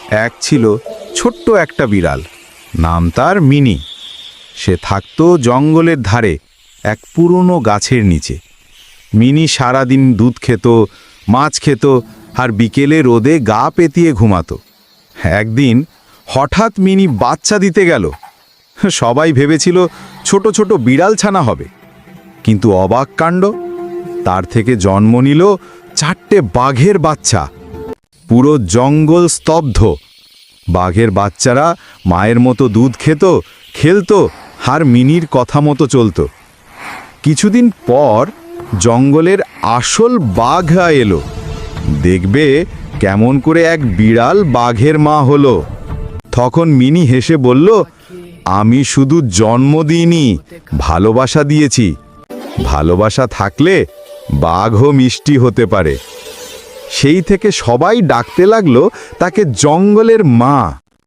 এক ছিল ছোট্ট একটা বিড়াল, নাম তার মিনি। সে থাকতো জঙ্গলের ধারে এক পুরনো গাছের নিচে। মিনি সারাদিন দুধ খেত, মাছ খেত, আর বিকেলে রোদে গা পেতিয়ে ঘুমাতো। একদিন হঠাৎ মিনি বাচ্চা দিতে গেল। সবাই ভেবেছিল ছোট ছোট বিড়াল ছানা হবে, কিন্তু অবাক কাণ্ড, তার থেকে জন্ম নিল 4টে বাঘের বাচ্চা। পুরো জঙ্গল স্তব্ধ। বাঘের বাচ্চারা মায়ের মতো দুধ খেত, খেলতো, আর মিনির কথা মতো চলত। কিছুদিন পর জঙ্গলের আসল বাঘ এলো। দেখবে কেমন করে এক বিড়াল বাঘের মা হলো। তখন মিনি হেসে বলল, আমি শুধু জন্ম দিইনি, ভালোবাসা দিয়েছি। ভালোবাসা থাকলে বাঘও মিষ্টি হতে পারে। সেই থেকে সবাই ডাকতে লাগলো তাকে জঙ্গলের মা।